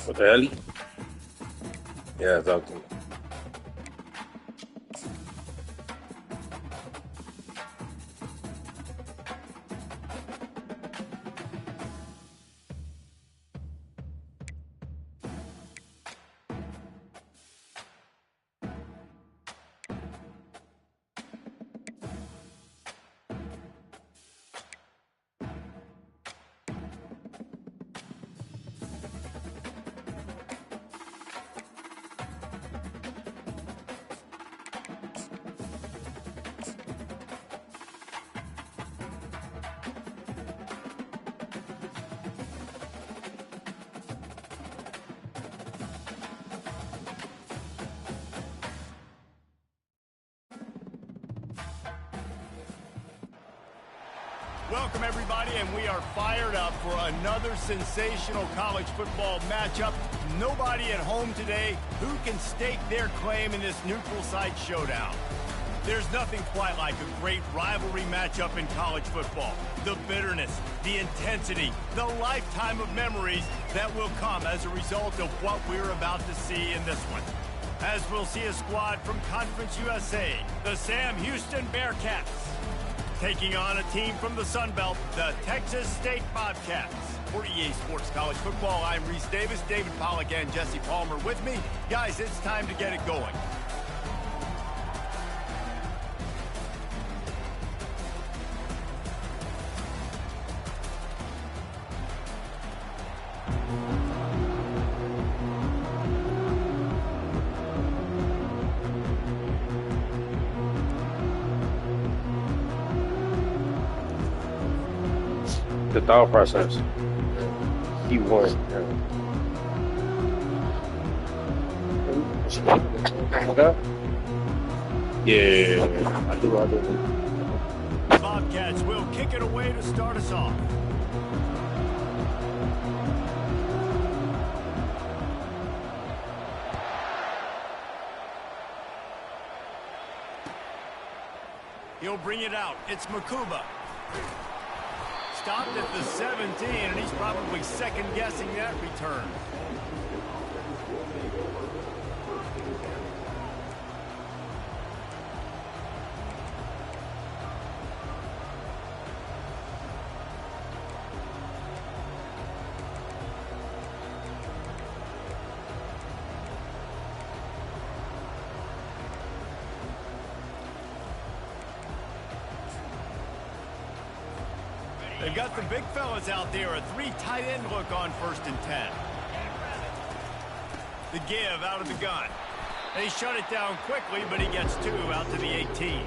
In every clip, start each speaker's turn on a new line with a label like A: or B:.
A: What the hell? Yeah, talk to me.
B: Welcome, everybody, and we are fired up for another sensational college football matchup. Nobody at home today who can stake their claim in this neutral site showdown. There's nothing quite like a great rivalry matchup in college football. The bitterness, the intensity, the lifetime of memories that will come as a result of what we're about to see in this one. As we'll see a squad from Conference USA, the Sam Houston Bearcats, taking on a team from the Sun Belt, the Texas State Bobcats. For EA Sports College Football, I'm Reese Davis, David Pollack, and Jesse Palmer with me. Guys, it's time to get it going.
A: The thought process. He won. Yeah, I do.
B: Bobcats will kick it away to start us off. He'll bring it out. It's Makuba. Stopped at the 17, and he's probably second-guessing that return. They've got the big fellas out there, a three tight end look on 1st and 10. The give out of the gun. They shut it down quickly, but he gets 2 out to the 18.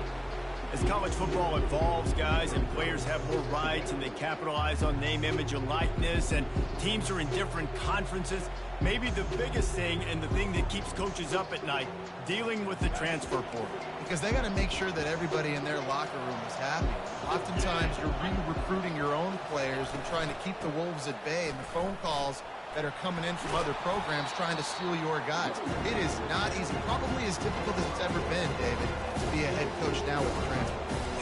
B: As college football evolves, guys, and players have more rights and they capitalize on name, image, and likeness, and teams are in different conferences, maybe the biggest thing and the thing that keeps coaches up at night, dealing with the transfer portal.
C: Because they got to make sure that everybody in their locker room is happy. Oftentimes, you're re-recruiting your own players and trying to keep the Wolves at bay, and the phone calls that are coming in from other programs trying to steal your guys. It is not easy. Probably as difficult as it's ever been, David, to be a head coach now with the transfer.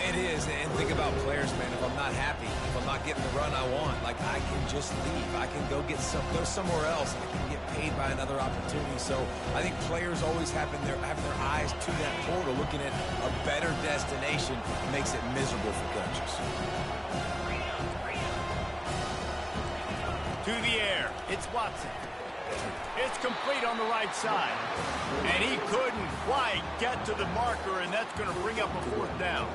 D: It is, and think about players, man. If I'm not happy, if I'm not getting the run I want, like, I can just leave. I can go somewhere else. I can get paid by another opportunity. So I think players always have their eyes to that portal, looking at a better destination. Makes it miserable for coaches.
B: To the air, it's Watson. It's complete on the right side. And he couldn't quite get to the marker, and that's going to bring up a 4th down.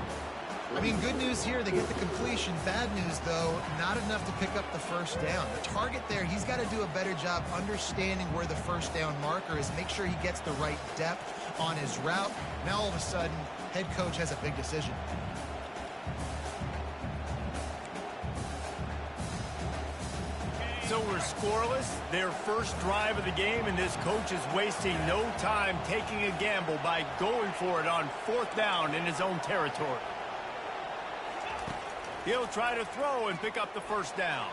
C: I mean, good news here, they get the completion. Bad news, though, not enough to pick up the 1st down. The target there, he's got to do a better job understanding where the 1st down marker is, make sure he gets the right depth on his route. Now, all of a sudden, head coach has a big decision.
B: So we're scoreless, their first drive of the game, and this coach is wasting no time taking a gamble by going for it on 4th down in his own territory. He'll try to throw and pick up the 1st down.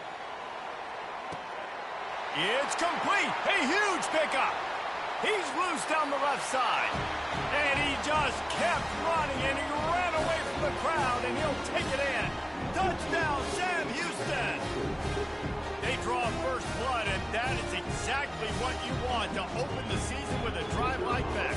B: It's complete. A huge pickup. He's loose down the left side. And he just kept running, and he ran away from the crowd, and he'll take it in. Touchdown, Sam Houston. They draw first blood, and that is exactly exactly what you want to open the season with a drive like that.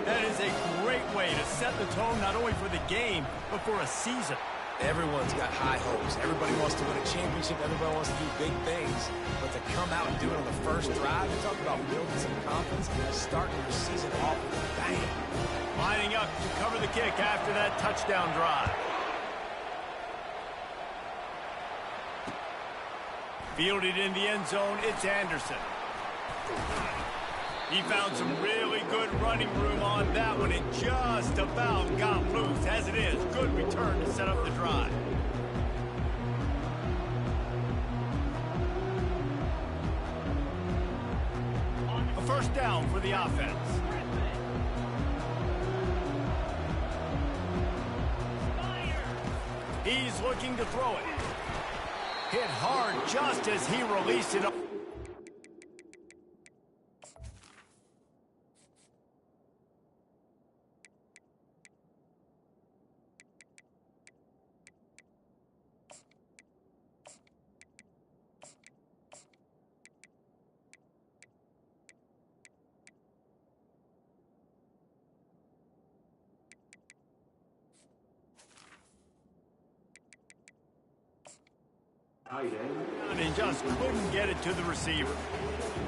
B: That is a great way to set the tone not only for the game, but for a season.
D: Everyone's got high hopes. Everybody wants to win a championship. Everybody wants to do big things. But to come out and do it on the first drive, you talk about building some confidence and starting your season off with a bang.
B: Lining up to cover the kick after that touchdown drive. Fielded in the end zone, it's Anderson. He found some really good running room on that one and just about got loose. As it is, good return to set up the drive. A first down for the offense. He's looking to throw it. Hit hard just as he released it. And just couldn't get it to the receiver.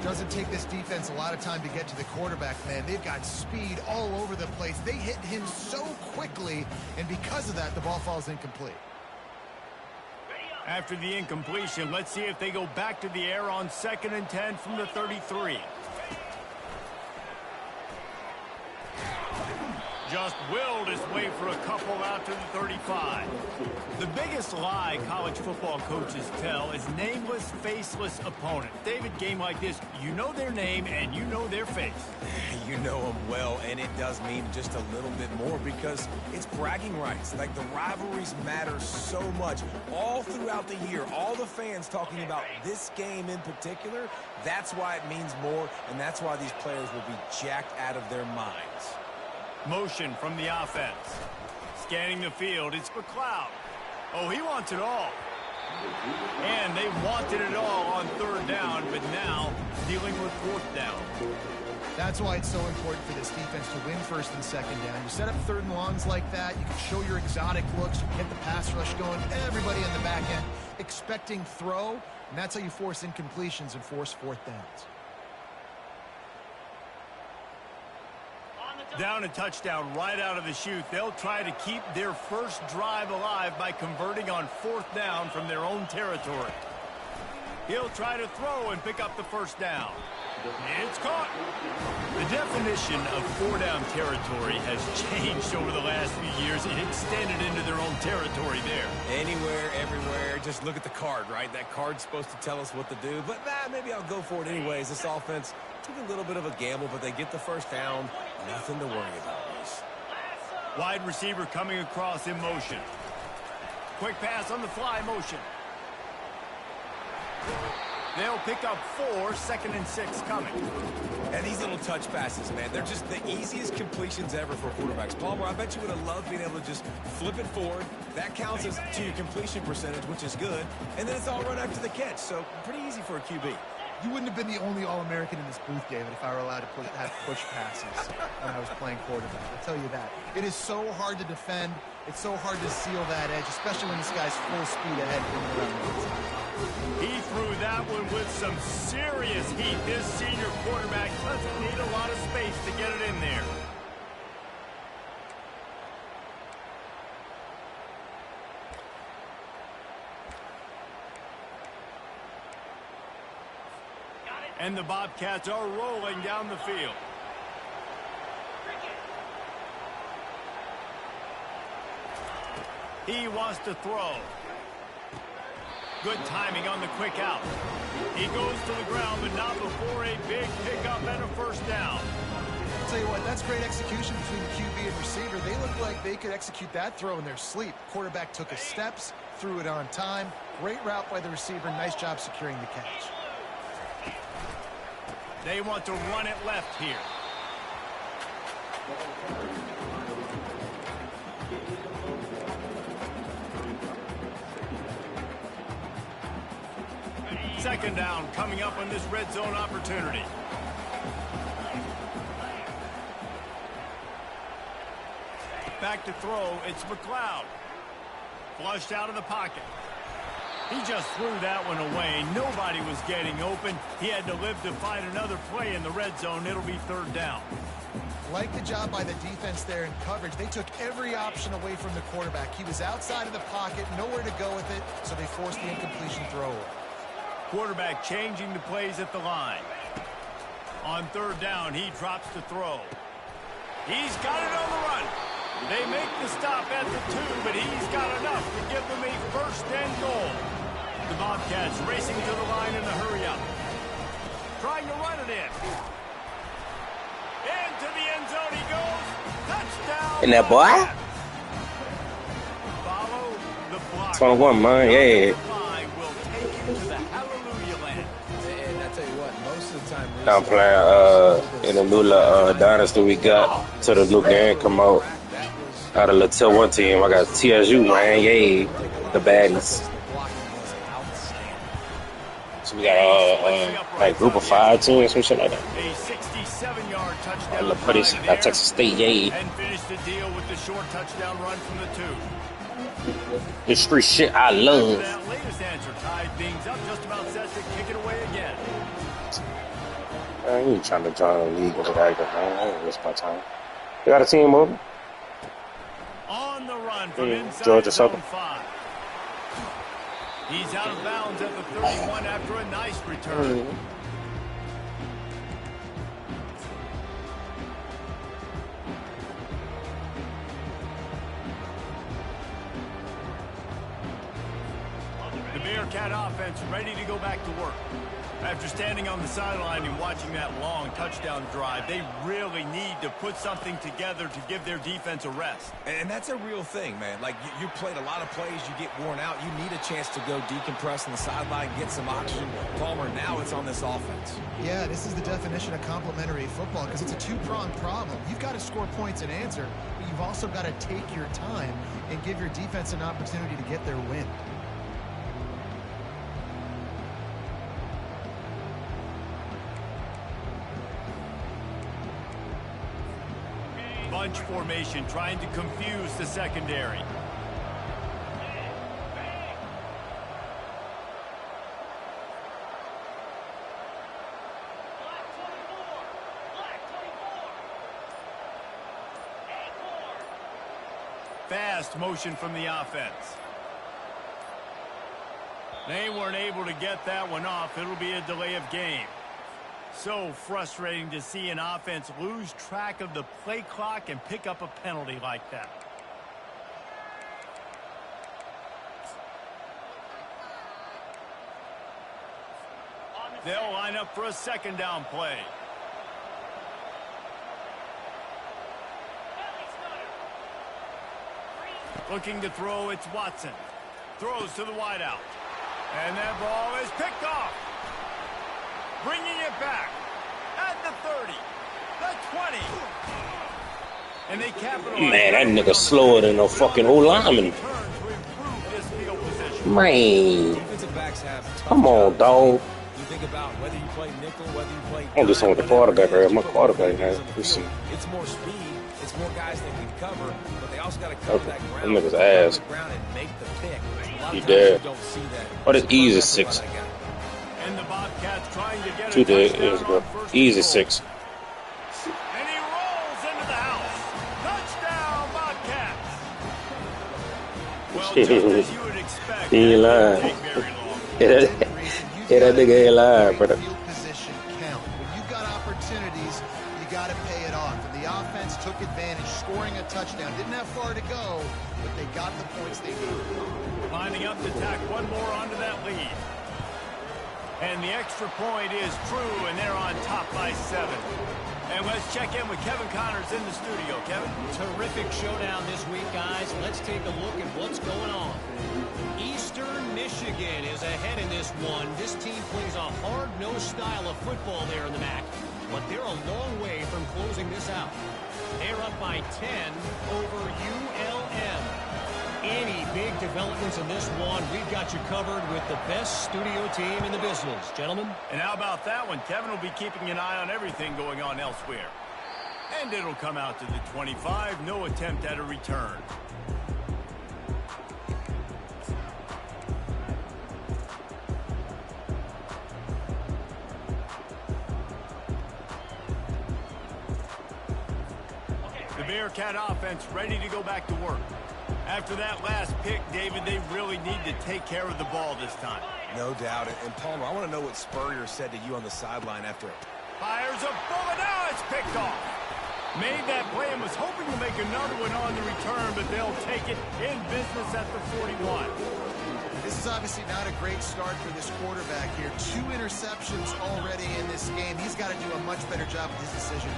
C: Doesn't take this defense a lot of time to get to the quarterback, man. They've got speed all over the place. They hit him so quickly, and because of that, the ball falls incomplete.
B: After the incompletion, let's see if they go back to the air on 2nd and 10 from the 33. Just willed his way for a couple out to the 35. The biggest lie college football coaches tell is nameless, faceless opponent. David, game like this, you know their name and you know their face.
D: You know them well, and it does mean just a little bit more because it's bragging rights. Like, the rivalries matter so much. All throughout the year, all the fans talking about this game in particular, that's why it means more, and that's why these players will be jacked out of their minds.
B: Motion from the offense. Scanning the field, it's McLeod. Oh, he wants it all. And they wanted it all on 3rd down, but now dealing with 4th down.
C: That's why it's so important for this defense to win 1st and 2nd down. You set up 3rd and longs like that, you can show your exotic looks, you can get the pass rush going, everybody on the back end expecting throw, and that's how you force incompletions and force 4th downs.
B: Down a touchdown right out of the chute. They'll try to keep their first drive alive by converting on 4th down from their own territory. He'll try to throw and pick up the 1st down. It's caught. The definition of 4-down territory has changed over the last few years. It extended into their own territory there.
D: Anywhere, everywhere, just look at the card, right? That card's supposed to tell us what to do, but maybe I'll go for it anyways. This offense took a little bit of a gamble, but they get the 1st down. Nothing to worry about, Reese.
B: Wide receiver coming across in motion. Quick pass on the fly motion. They'll pick up 4, 2nd and 6 coming.
D: And these little touch passes, man, they're just the easiest completions ever for quarterbacks. Palmer, I bet you would have loved being able to just flip it forward. That counts as to your completion percentage, which is good. And then it's all run after the catch, so pretty easy for a QB.
C: You wouldn't have been the only All-American in this booth, David, if I were allowed to have push passes when I was playing quarterback. I'll tell you that. It is so hard to defend. It's so hard to seal that edge, especially when this guy's full speed ahead coming around the outside.
B: He threw that one with some serious heat. This senior quarterback doesn't need a lot of space to get it in there. And the Bobcats are rolling down the field. He wants to throw. Good timing on the quick out. He goes to the ground, but not before a big pickup and a 1st down.
C: I'll tell you what, that's great execution between the QB and receiver. They look like they could execute that throw in their sleep. Quarterback took his steps, threw it on time. Great route by the receiver. Nice job securing the catch.
B: They want to run it left here. Second down coming up on this red zone opportunity. Back to throw, it's McLeod. Flushed out of the pocket. He just threw that one away. Nobody was getting open. He had to live to find another play in the red zone. It'll be third down.
C: Like the job by the defense there in coverage. They took every option away from the quarterback. He was outside of the pocket, nowhere to go with it, so they forced the incompletion throw.
B: Quarterback changing the plays at the line. On third down, he drops to throw. He's got it on the run. They make the stop at the 2, but he's got enough to give them a first and goal. The Bobcats racing to the line in a hurry-up. Trying to run it in. Into the end zone he goes. Touchdown.
A: And that boy?
B: Follow the block.
A: 21, man, yeah.
B: Will take you to the hallelujah land.
D: And I tell you what, most of the time,
A: I'm playing in the new dynasty we got till the new game come out. Out of the Till 1 team, I got TSU, man, yay, the baddies. So we got like group of 5 teams, some shit like that.
B: A 67-yard touchdown.
A: Got Texas State, yay.
B: And finished the deal with the short touchdown run from the 2.
A: This street shit I love.
B: That latest answer tied things up, just about set to kick it away again.
A: I ain't trying to join the league with that, man. I ain't waste my time. You got a team over?
B: On the run from inside
A: Georgia
B: zone
A: Southern.
B: 5. He's out of bounds at the 31 after a nice return. The Bearcat offense ready to go back to work. After standing on the sideline and watching that long touchdown drive, they really need to put something together to give their defense a rest.
D: And that's a real thing, man. Like, you played a lot of plays, you get worn out. You need a chance to go decompress on the sideline, get some oxygen. Palmer, now it's on this offense.
C: Yeah, this is the definition of complementary football because it's a two-pronged problem. You've got to score points and answer, but you've also got to take your time and give your defense an opportunity to get their win.
B: Bunch formation trying to confuse the secondary. Fast motion from the offense. They weren't able to get that one off. It'll be a delay of game. So frustrating to see an offense lose track of the play clock and pick up a penalty like that. They'll line up for a second down play. Looking to throw, it's Watson. Throws to the wideout. And that ball is picked off. Bringing it back at the 30, the 20. And they capitalize.
A: Man, that nigga slower than a fucking old lineman. Man.
D: Defensive backs have
A: Come on, dog.
D: You think about whether you play nickel, whether you play...
A: I'm just on with the quarterback, right? My quarterback, man. Let's see.
D: It's more speed. It's more guys that can cover, but they also got to cover that ground.
A: Them niggas ass.
D: And make the pick.
A: He dead.
D: Don't see that.
A: What is easy 6?
B: And the Bobcats trying to get
A: 2 days ago. Easy 6.
B: And he rolls into the house. Touchdown, Bobcats. Well, just as you would expect,
A: He ain't lying.
B: take very long.
A: Yeah, that nigga ain't lying, brother.
C: Field position count. When you've got opportunities, you got to pay it off. And the offense took advantage, scoring a touchdown. Didn't have far to go, but they got the points they needed.
B: Lining up to tack one more onto that lead. And the extra point is true, and they're on top by 7. And let's check in with Kevin Connors in the studio. Kevin?
E: Terrific showdown this week, guys. Let's take a look at what's going on. Eastern Michigan is ahead in this one. This team plays a hard-nosed style of football there in the MAC, but they're a long way from closing this out. They're up by 10 over ULM. any big developments in this one, we've got you covered with the best studio team in the business. Gentlemen?
B: And how about that one? Kevin will be keeping an eye on everything going on elsewhere. And it'll come out to the 25. No attempt at a return. The Bearcat offense ready to go back to work. After that last pick, David, they really need to take care of the ball this time.
D: No doubt. And Palmer, I want to know what Spurrier said to you on the sideline after it.
B: Fires a bullet. Now it's picked off. Made that play and was hoping to make another one on the return, but they'll take it in business at the 41.
C: This is obviously not a great start for this quarterback here. 2 interceptions already in this game. He's got to do a much better job with his decision.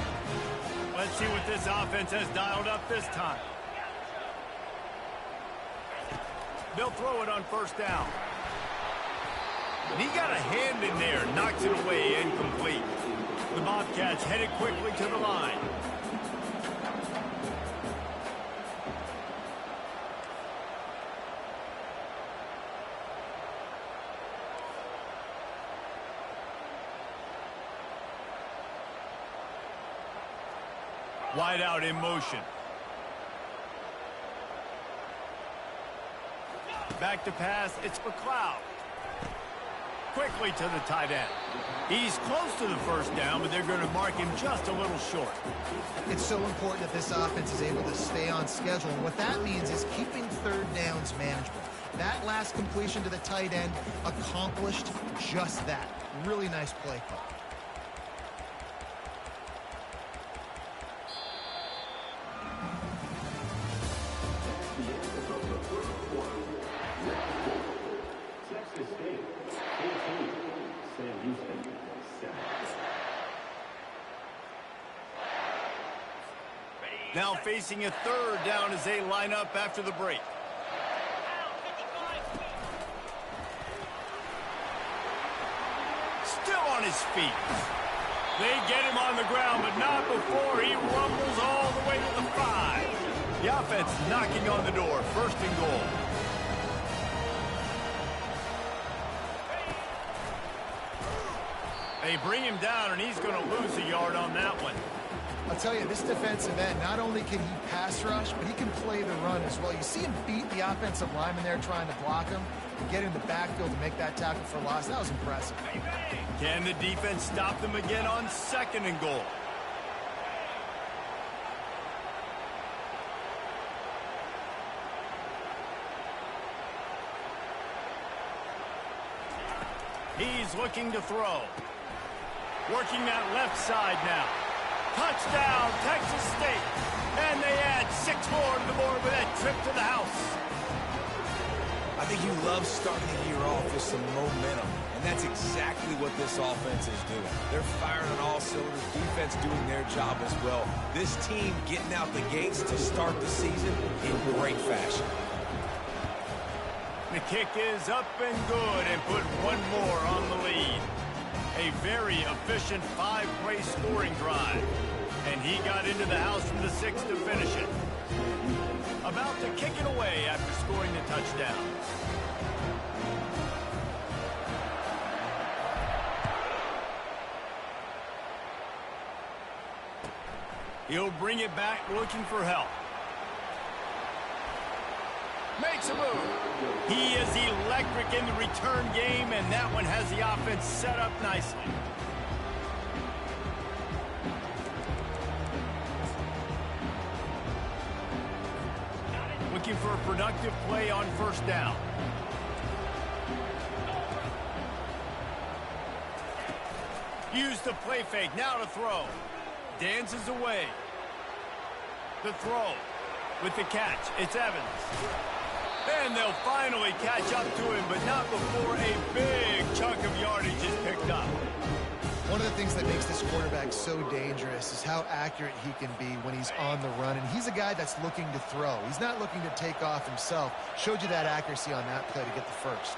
B: Let's see what this offense has dialed up this time. They'll throw it on first down. And he got a hand in there, knocks it away, incomplete. The Bobcats headed quickly to the line. Wide out in motion. Back to pass, it's McLeod. Quickly to the tight end. He's close to the first down, but they're going to mark him just a little short.
C: It's so important that this offense is able to stay on schedule. And what that means is keeping third downs manageable. That last completion to the tight end accomplished just that. Really nice play call.
B: Now facing a third down as they line up after the break. Still on his feet. They get him on the ground, but not before he rumbles all the way to the 5. The offense knocking on the door. First and goal. They bring him down, and he's going to lose a yard on that one.
C: I'll tell you, this defensive end, not only can he pass rush, but he can play the run as well. You see him beat the offensive lineman there trying to block him and get in the backfield to make that tackle for loss. That was impressive.
B: Can the defense stop them again on second and goal? He's looking to throw. Working that left side now. Touchdown, Texas State. And they add 6 more to the board with that trip to the house.
D: I think you love starting the year off with some momentum, and that's exactly what this offense is doing. They're firing on all cylinders, defense doing their job as well. This team getting out the gates to start the season in great fashion.
B: The kick is up and good and put one more on the lead. A very efficient 5-play scoring drive. And he got into the house from the 6 to finish it. About to kick it away after scoring the touchdown. He'll bring it back looking for help. Makes a move. He is electric in the return game, and that one has the offense set up nicely. Looking for a productive play on first down. Use the play fake, now to throw. Dances away. The throw with the catch. It's Evans. And they'll finally catch up to him, but not before a big chunk of yardage is picked up.
C: One of the things that makes this quarterback so dangerous is how accurate he can be when he's on the run. And he's a guy that's looking to throw. He's not looking to take off himself. Showed you that accuracy on that play to get the first.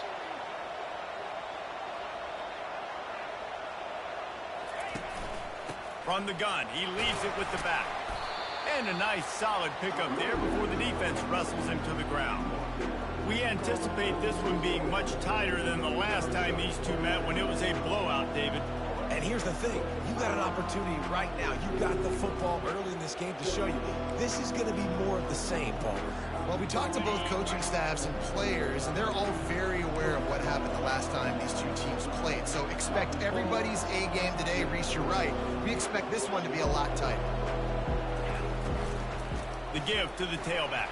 B: From the gun, he leaves it with the back. And a nice solid pickup there before the defense wrestles him to the ground. We anticipate this one being much tighter than the last time these two met when it was a blowout, David.
D: And here's the thing. You got an opportunity right now. You got the football early in this game to show you. This is going to be more of the same, Paul.
C: Well, we talked to both coaching staffs and players, and they're all very aware of what happened the last time these two teams played. So expect everybody's A game today. Reese, you're right. We expect this one to be a lot tighter.
B: The give to the tailback.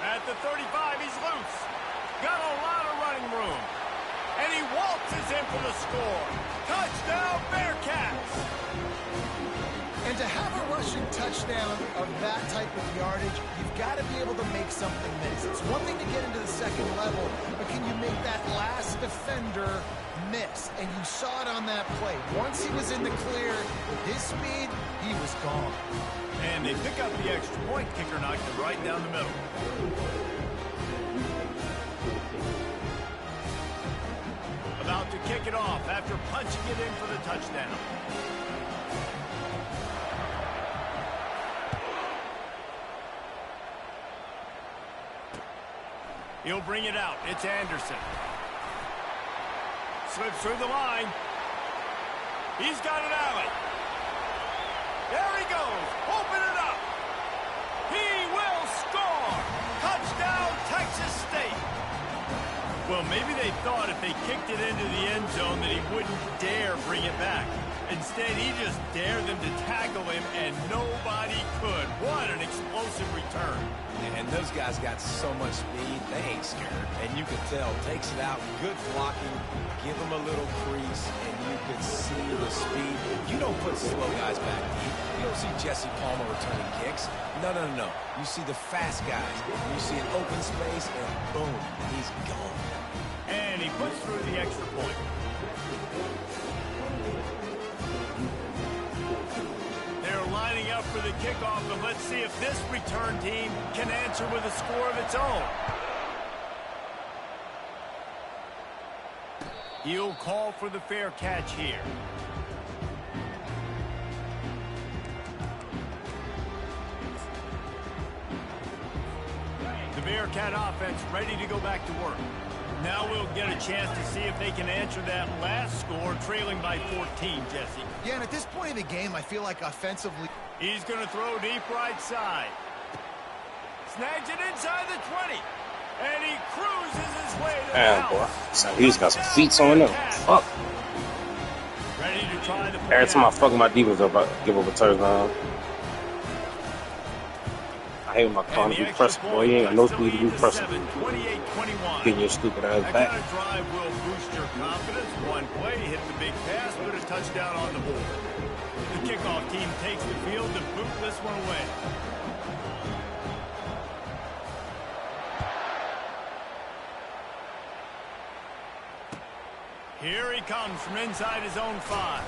B: At the 35, he's loose. Got a lot of running room. And he waltzes in for the score. Touchdown, Bearcats!
C: And to have a rushing touchdown of that type of yardage, you've got to be able to make something miss. It's one thing to get into the second level, but can you make that last defender miss? And you saw it on that play. Once he was in the clear, with his speed, he was gone.
B: And they pick up the extra point. Kicker knocked it right down the middle. About to kick it off after punching it in for the touchdown. He'll bring it out. It's Anderson. Slips through the line. He's got an alley. There he goes. Open it up. He will score. Touchdown, Texas State. Well, maybe they thought if they kicked it into the end zone that he wouldn't dare bring it back. Instead, he just dared them to tackle him, and nobody could. What an explosive return.
D: And those guys got so much speed, they ain't scared. And you could tell, takes it out, good blocking, give them a little crease, and you could see the speed. You don't put slow guys back deep. You don't see Jesse Palmer returning kicks. No. You see the fast guys. You see an open space, and boom, he's gone.
B: And he puts through the extra point. They're lining up for the kickoff, and let's see if this return team can answer with a score of its own. He'll call for the fair catch here. The Bearcat offense ready to go back to work. Now we'll get a chance to see if they can answer that last score, trailing by 14, Jesse.
C: Yeah, and at this point in the game, I feel like offensively...
B: He's going to throw deep right side. Snags it inside the 20. And he cruises his way to the
A: Damn, boy.
B: house.
A: So he's got some feet on him. Fuck.
B: Ready to try the
A: Every time I fuck my defense up, I give up a touchdown. I hate when my car to be pressing, boy. You ain't got no speed to be pressing. Getting your stupid ass
B: That
A: back.
B: kind of drive will boost your confidence. One play, hit the big pass, put a touchdown on the board. The kickoff team takes the field to boot this one away. Here he comes from inside his own 5.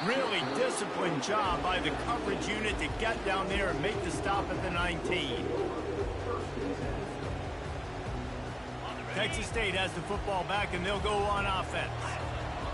B: Really disciplined job by the coverage unit to get down there and make the stop at the 19. Texas State has the football back, and they'll go on offense.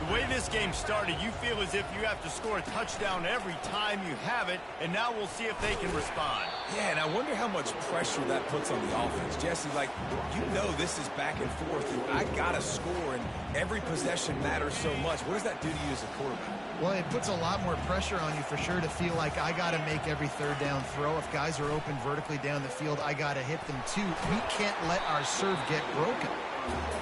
B: The way this game started, you feel as if you have to score a touchdown every time you have it, and now we'll see if they can respond.
D: Yeah, and I wonder how much pressure that puts on the offense. Jesse, like, you know this is back and forth, and I got to score, and every possession matters so much. What does that do to you as a quarterback?
C: Well, it puts a lot more pressure on you for sure to feel like I got to make every third down throw. If guys are open vertically down the field, I got to hit them too. We can't let our serve get broken.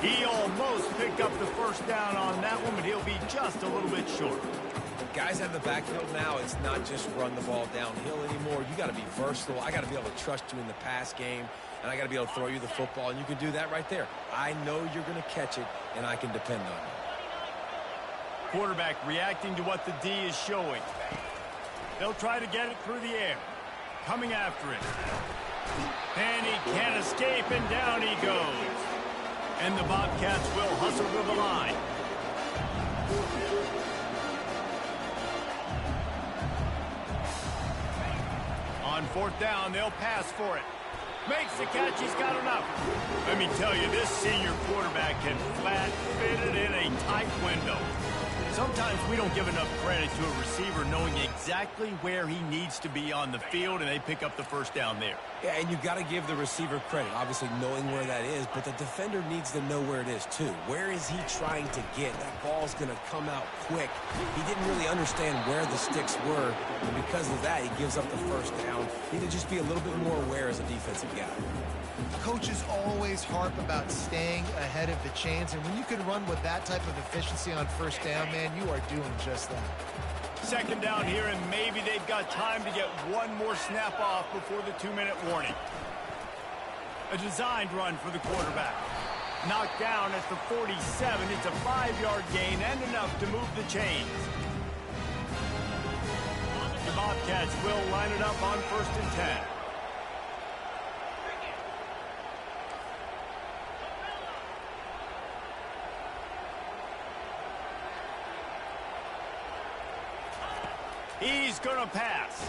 B: He almost picked up the first down on that one, but he'll be just a little bit short.
D: Guys have the backfield now. It's not just run the ball downhill anymore. You got to be versatile. I got to be able to trust you in the pass game, and I got to be able to throw you the football, and you can do that right there. I know you're going to catch it, and I can depend on you.
B: Quarterback reacting to what the D is showing. They'll try to get it through the air. Coming after it. And he can't escape, and down he goes. And the Bobcats will hustle to the line. On fourth down, they'll pass for it. Makes the catch, he's got enough. Let me tell you, this senior quarterback can flat fit it in a tight window. Sometimes we don't give enough credit to a receiver knowing exactly where he needs to be on the field, and they pick up the first down there.
D: Yeah, and you've got to give the receiver credit, obviously knowing where that is, but the defender needs to know where it is too. Where is he trying to get? That ball's going to come out quick. He didn't really understand where the sticks were, and because of that, he gives up the first down. Need to just be a little bit more aware as a defensive guy.
C: Coaches always harp about staying ahead of the chains, and when you can run with that type of efficiency on first down, man, you are doing just that.
B: Second down here, and maybe they've got time to get one more snap off before the 2-minute warning. A designed run for the quarterback. Knocked down at the 47. It's a 5-yard gain and enough to move the chains. The Bobcats will line it up on 1st and 10. He's going to pass.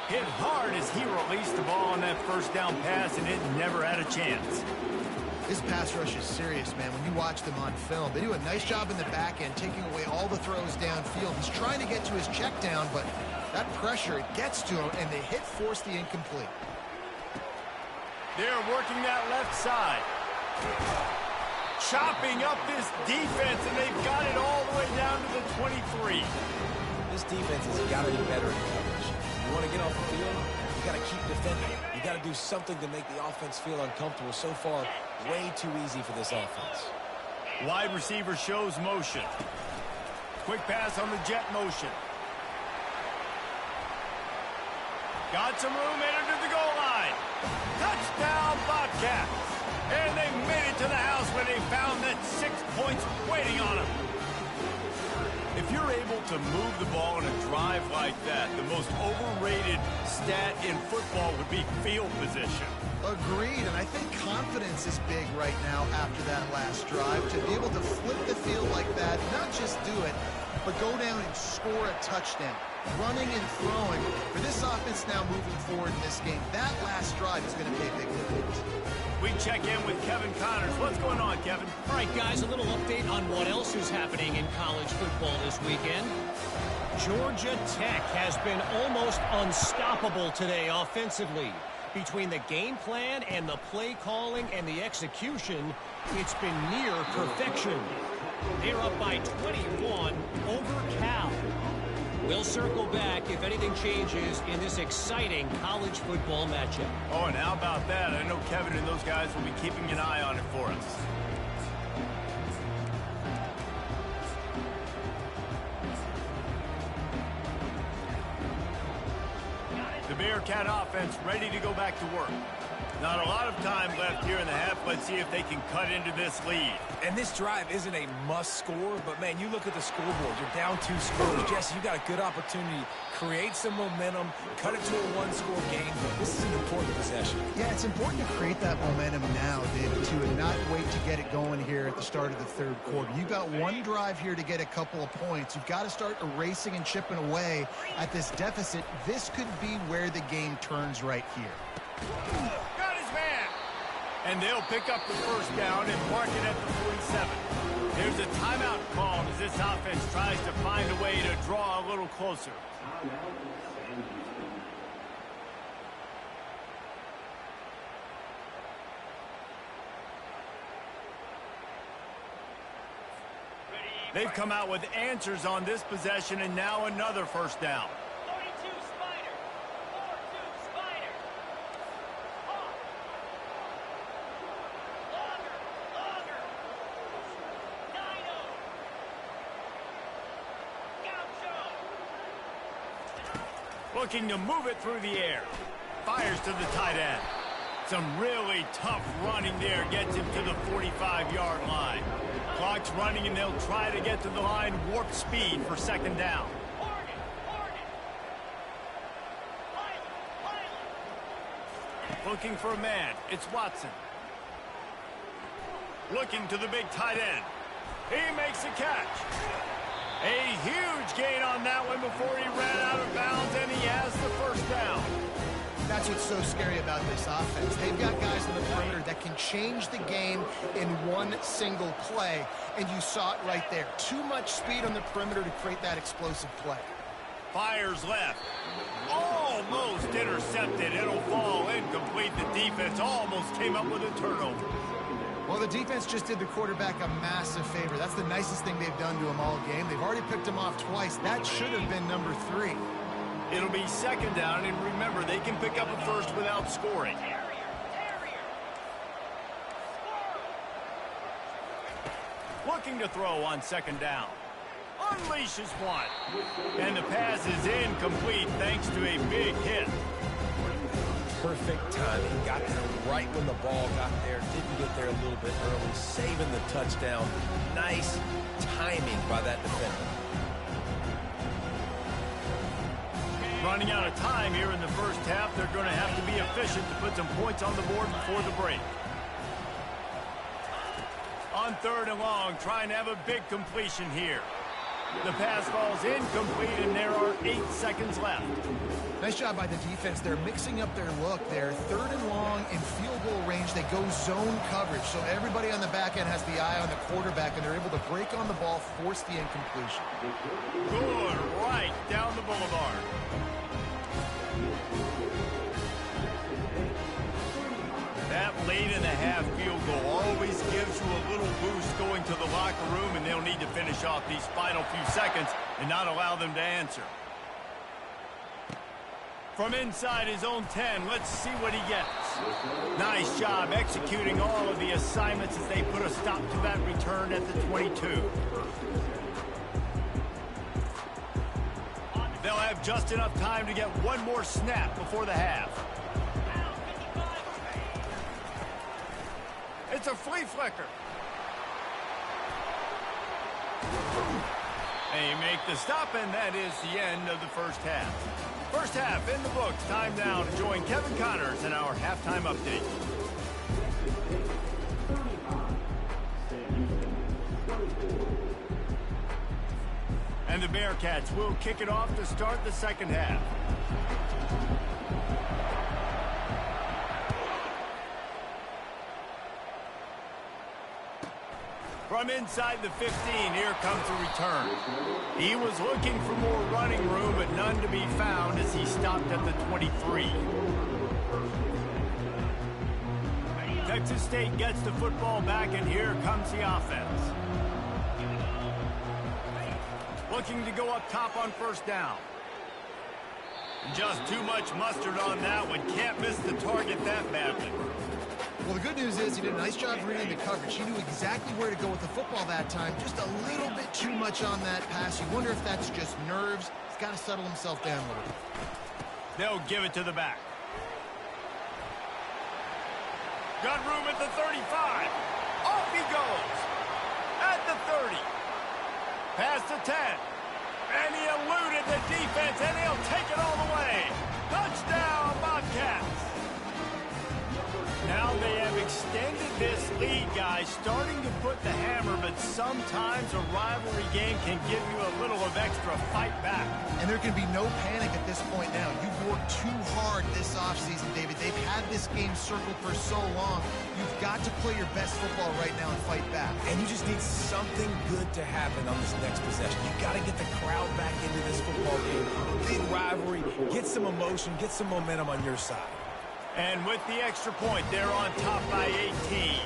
B: Hit hard as he released the ball on that first down pass, and it never had a chance.
C: This pass rush is serious, man. When you watch them on film, they do a nice job in the back end, taking away all the throws downfield. He's trying to get to his check down, but that pressure, it gets to him, and the hit forced the incomplete.
B: They're working that left side. Chopping up this defense, and they've got it all the way down to the 23.
D: This defense has got to be better in coverage. You want to get off the field, you got to keep defending. You got to do something to make the offense feel uncomfortable. So far, way too easy for this offense.
B: Wide receiver shows motion. Quick pass on the jet motion. Got some room, entered to the goal line. Touchdown, Bobcats. And they made it to the house when they found that 6 points waiting on them. If you're able to move the ball in a drive like that, the most overrated stat in football would be field position.
C: Agreed, and I think confidence is big right now after that last drive. To be able to flip the field like that, not just do it, but go down and score a touchdown. Running and throwing. For this offense now moving forward in this game, that last drive is going to pay big dividends.
B: We check in with Kevin Connors. What's going on, Kevin?
E: All right, guys, a little update on what else is happening in college football this weekend. Georgia Tech has been almost unstoppable today offensively. Between the game plan and the play calling and the execution, it's been near perfection. They're up by 21 over Cal. We'll circle back if anything changes in this exciting college football matchup.
B: Oh, and how about that? I know Kevin and those guys will be keeping an eye on it for us. The Bearcat offense ready to go back to work. Not a lot of time left here in the half. Let's see if they can cut into this lead.
D: And this drive isn't a must score, but man, you look at the scoreboard, you're down 2 scores. Jesse, you got a good opportunity. Create some momentum, cut it to a 1-score game. This is an important possession.
C: Yeah, it's important to create that momentum now, David, too, and not wait to get it going here at the start of the third quarter. You've got one drive here to get a couple of points. You've got to start erasing and chipping away at this deficit. This could be where the game turns right here.
B: Got his man. And they'll pick up the first down and mark it at the 47. There's a timeout called as this offense tries to find a way to draw a little closer. They've come out with answers on this possession, and now another first down.
F: 42 Spider. 4-2 Spider. Longer. Dino. Gaucho.
B: Looking to move it through the air. Fires to the tight end. Some really tough running there gets him to the 45-yard line. Clock's running, and they'll try to get to the line warp speed for second down. Looking for a man. It's Watson. Looking to the big tight end. He makes a catch. A huge gain on that one before he ran out of bounds, and he has the first down.
C: That's what's so scary about this offense. They've got guys on the perimeter that can change the game in one single play, and you saw it right there. Too much speed on the perimeter to create that explosive play.
B: Fires left. Almost intercepted. It'll fall incomplete. The defense almost came up with a turnover.
C: Well, the defense just did the quarterback a massive favor. That's the nicest thing they've done to him all game. They've already picked him off twice. That should have been number 3.
B: It'll be second down, and remember, they can pick up a first without scoring. Looking to throw on second down. Unleashes one. And the pass is incomplete thanks to a big hit.
D: Perfect timing. Got there right when the ball got there. Didn't get there a little bit early. Saving the touchdown. Nice timing by that defender.
B: Running out of time here in the first half. They're going to have to be efficient to put some points on the board before the break. On third and long, trying to have a big completion here. The pass falls incomplete, and there are 8 seconds left.
C: Nice job by the defense. They're mixing up their look. They're third and long in field goal range. They go zone coverage, so everybody on the back end has the eye on the quarterback, and they're able to break on the ball, force the incompletion.
B: Good, right down the boulevard. That late in the half field goal always gives you a little boost going to the locker room, and they'll need to finish off these final few seconds and not allow them to answer. From inside his own 10, let's see what he gets. Nice job executing all of the assignments as they put a stop to that return at the 22. They'll have just enough time to get one more snap before the half. It's a flea flicker. They make the stop, and that is the end of the first half. First half in the books. Time now to join Kevin Connors in our halftime update. And the Bearcats will kick it off to start the second half. From inside the 15, here comes the return. He was looking for more running room, but none to be found as he stopped at the 23. Texas State gets the football back, and here comes the offense. Looking to go up top on first down. Just too much mustard on that one. Can't miss the target that badly.
C: Well, the good news is he did a nice job reading the coverage. He knew exactly where to go with the football that time. Just a little bit too much on that pass. You wonder if that's just nerves. He's got to settle himself down a little bit.
B: They'll give it to the back. Got room at the 35. Off he goes. At the 30. Past the 10. And he eluded the defense, and he'll take it all the way. Touchdown, Bobcats. Now they have extended this lead, guys, starting to put the hammer, but sometimes a rivalry game can give you a little of extra fight back. And there can be no panic at this point now. You've worked too hard this offseason, David. They've had this game circled for so long. You've got to play your best football right now and fight back.
D: And you just need something good to happen on this next possession. You've got to get the crowd back into this football game. Big rivalry, get some emotion, get some momentum on your side.
B: And with the extra point, they're on top by 18.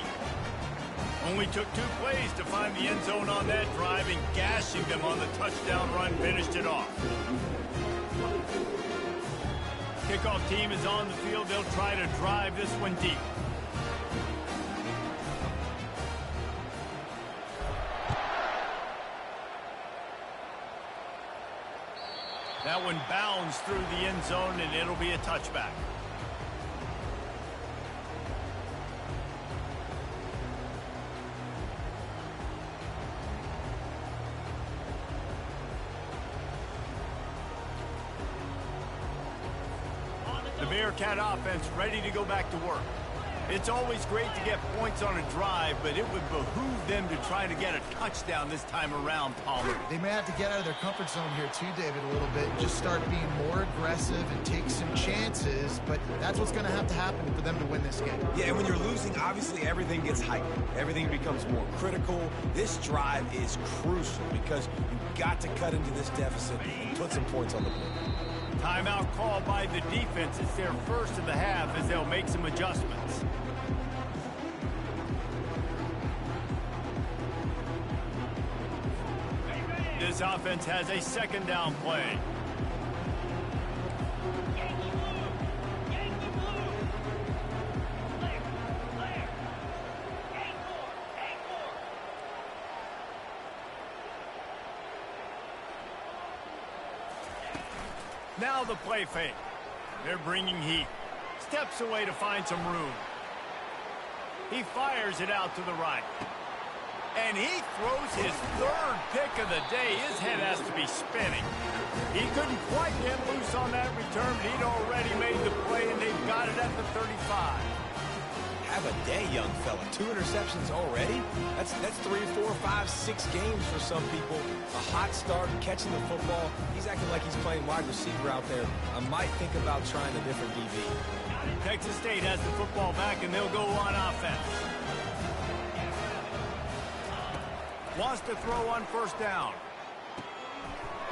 B: Only took 2 plays to find the end zone on that drive, and gashing them on the touchdown run finished it off. Kickoff team is on the field. They'll try to drive this one deep. That one bounds through the end zone, and it'll be a touchback. The Bearcat offense ready to go back to work. It's always great to get points on a drive, but it would behoove them to try to get a touchdown this time around, Palmer.
C: They may have to get out of their comfort zone here too, David, a little bit, and just start being more aggressive and take some chances, but that's what's going to happen for them to win this game.
D: Yeah, and when you're losing, obviously everything gets heightened. Everything becomes more critical. This drive is crucial because you've got to cut into this deficit and put some points on the board.
B: Timeout called by the defense. It's their first of the half as they'll make some adjustments. This offense has a second down play.
F: Yankee blue! Yankee blue! Clear! Clear! Angkor! Angkor!
B: Now the play fake. They're bringing heat. Steps away to find some room. He fires it out to the right. And he throws his third pick of the day. His head has to be spinning. He couldn't quite get loose on that return, but he'd already made the play, and they've got it at the 35.
D: Have a day, young fella. 2 interceptions already? That's 3, 4, 5, 6 games for some people. A hot start, catching the football. He's acting like he's playing wide receiver out there. I might think about trying a different DB.
B: Texas State has the football back, and they'll go on offense. Wants to throw on first down.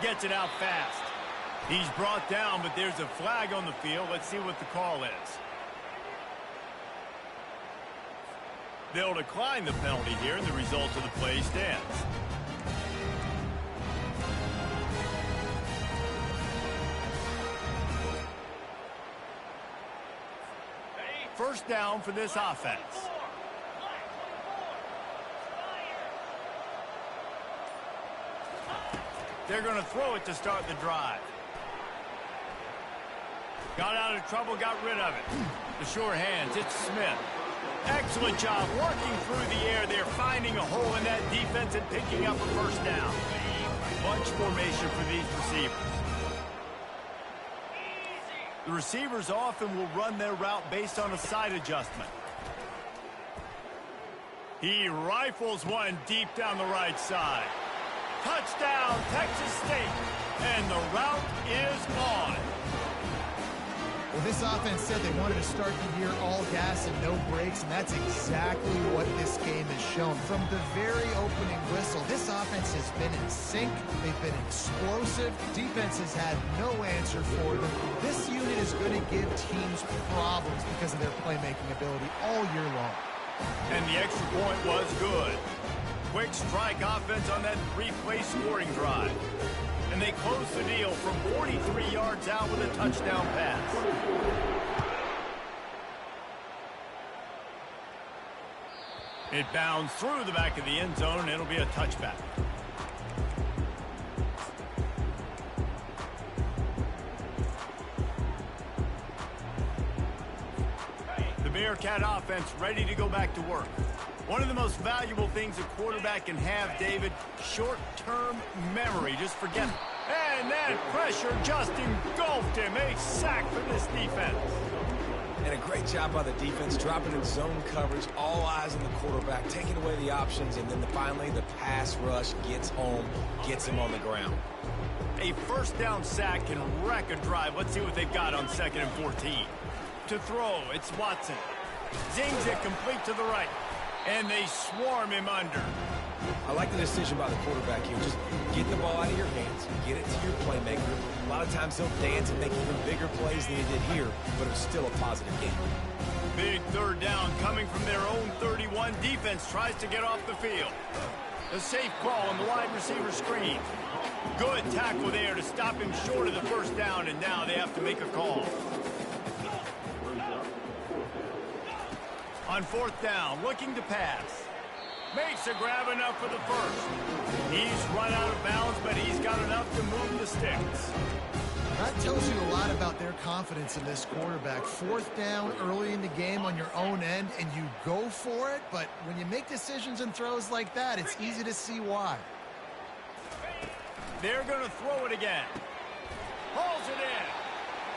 B: Gets it out fast. He's brought down, but there's a flag on the field. Let's see what the call is. They'll decline the penalty here, and the result of the play stands. First down for this offense. They're going to throw it to start the drive. Got out of trouble, got rid of it. The sure hands, it's Smith. Excellent job working through the air. They're finding a hole in that defense and picking up a first down. Bunch formation for these receivers. The receivers often will run their route based on a side adjustment. He rifles one deep down the right side. Touchdown, Texas State. And the route is on.
C: Well, this offense said they wanted to start the year all gas and no brakes, and that's exactly what this game has shown. From the very opening whistle, this offense has been in sync. They've been explosive. Defense has had no answer for them. This unit is going to give teams problems because of their playmaking ability all year long.
B: And the extra point was good. Quick strike offense on that 3-play scoring drive. And they close the deal from 43 yards out with a touchdown pass. It bounds through the back of the end zone, and it'll be a touchback. The Bearcat offense ready to go back to work. One of the most valuable things a quarterback can have, David, short-term memory. Just forget it. And that pressure just engulfed him. A sack for this defense.
D: And a great job by the defense, dropping in zone coverage, all eyes on the quarterback, taking away the options, and then finally the pass rush gets home, gets him on the ground.
B: A first down sack can wreck a drive. Let's see what they've got on 2nd and 14. To throw, it's Watson. Zings it complete to the right. And they swarm him under.
D: I like the decision by the quarterback here. Just get the ball out of your hands, get it to your playmaker. A lot of times he'll dance and make even bigger plays than he did here, but it was still a positive game.
B: Big third down coming from their own 31. Defense tries to get off the field. A safe call on the wide receiver screen. Good tackle there to stop him short of the first down, and now they have to make a call. On 4th down, looking to pass. Makes a grab enough for the first. He's run out of bounds, but he's got enough to move the sticks.
C: That tells you a lot about their confidence in this quarterback. 4th down early in the game on your own end, and you go for it, but when you make decisions and throws like that, it's easy to see why.
B: They're going to throw it again. Hauls it in.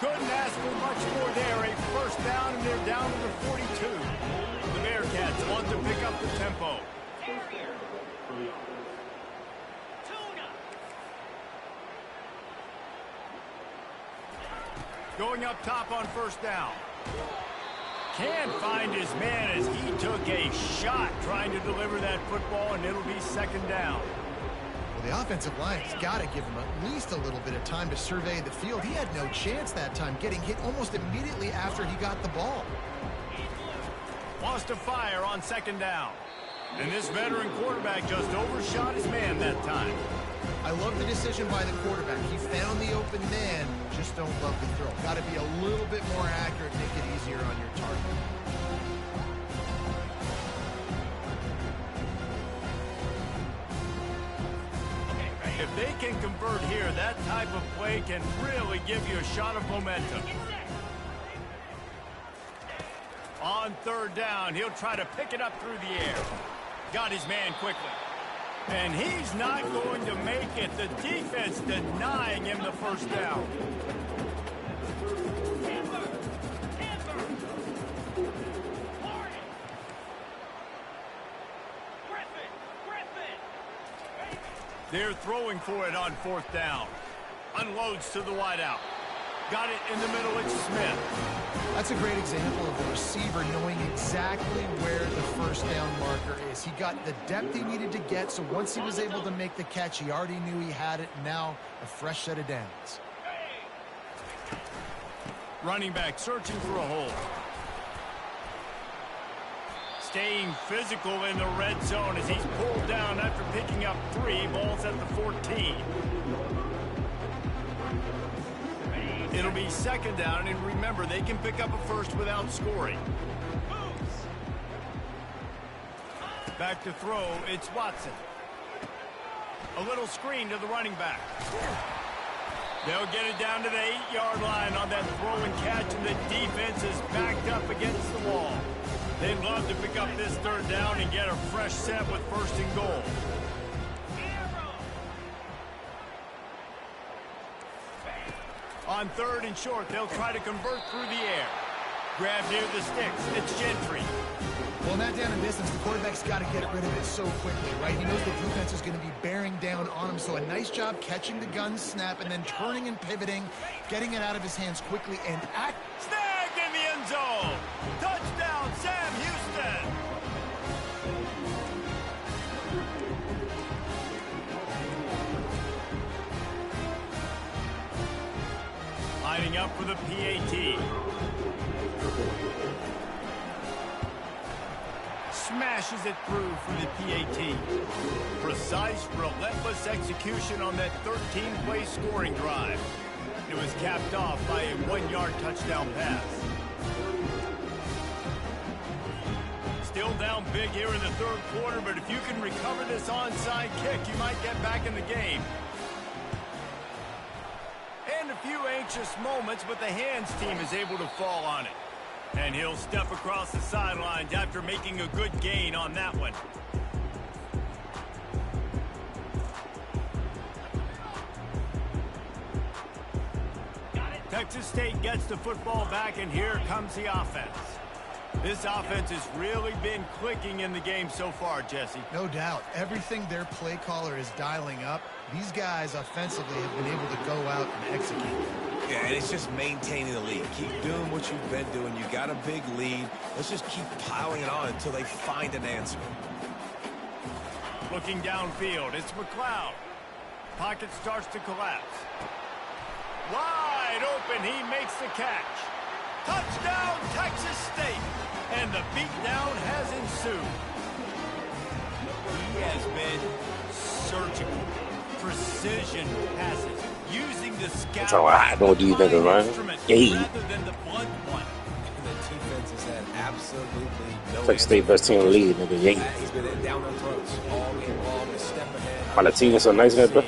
B: Couldn't ask for much more there. A first down, and they're down to the 42. The Bearcats want to pick up the tempo.
F: Terrier. Tuna.
B: Going up top on first down. Can't find his man as he took a shot trying to deliver that football, and it'll be second down.
C: Well, the offensive line has got to give him at least a little bit of time to survey the field. He had no chance that time, getting hit almost immediately after he got the ball.
B: Wants to fire on second down. And this veteran quarterback just overshot his man that time.
C: I love the decision by the quarterback. He found the open man, just don't love the throw. Got to be a little bit more accurate, make it easier on your target.
B: If they can convert here, that type of play can really give you a shot of momentum. On third down, he'll try to pick it up through the air. Got his man quickly. And he's not going to make it. The defense denying him the first down. They're throwing for it on fourth down. Unloads to the wideout. Got it in the middle. It's Smith.
C: That's a great example of the receiver knowing exactly where the first down marker is. He got the depth he needed to get, so once he was able to make the catch, he already knew he had it. Now a fresh set of downs.
B: Running back searching for a hole. Staying physical in the red zone as he's pulled down after picking up 3. Ball's at the 14. It'll be second down, and remember, they can pick up a first without scoring. Back to throw, it's Watson. A little screen to the running back. They'll get it down to the 8-yard line on that throw and catch, and the defense is backed up against the wall. They'd love to pick up this third down and get a fresh set with first and goal. On third and short, they'll try to convert through the air. Grab near the sticks. It's Gentry.
C: Well, not down in distance, the quarterback's got to get rid of it so quickly, right? He knows the defense is going to be bearing down on him, so a nice job catching the gun snap and then turning and pivoting, getting it out of his hands quickly and
B: snagged in the end zone. Touchdown, Sam Houston. Lining up for the PAT. Smashes it through for the PAT. Precise, relentless execution on that 13-play scoring drive. It was capped off by a 1-yard touchdown pass. Still down big here in the third quarter, but if you can recover this onside kick, you might get back in the game. And a few anxious moments, but the hands team is able to fall on it. And he'll step across the sidelines after making a good gain on that one. Texas State gets the football back, and here comes the offense. This offense has really been clicking in the game so far, Jesse.
C: No doubt. Everything their play caller is dialing up, these guys offensively have been able to go out and execute.
D: Yeah, and it's just maintaining the lead. Keep doing what you've been doing. You got a big lead. Let's just keep piling it on until they find an answer.
B: Looking downfield, it's McLeod. Pocket starts to collapse. Wide open, he makes the catch. Touchdown, Texas State. And the beatdown has ensued. He has been surgical. Precision passes. Using the scout
A: So I know defense, right? Yeah.
B: rather than the blunt one.
D: And the defense has had absolutely no
A: Texas State best team in the league, nigga. Yeah.
D: He's been down their throats all game long, a step ahead.
A: Why the team is so nice in that, bro?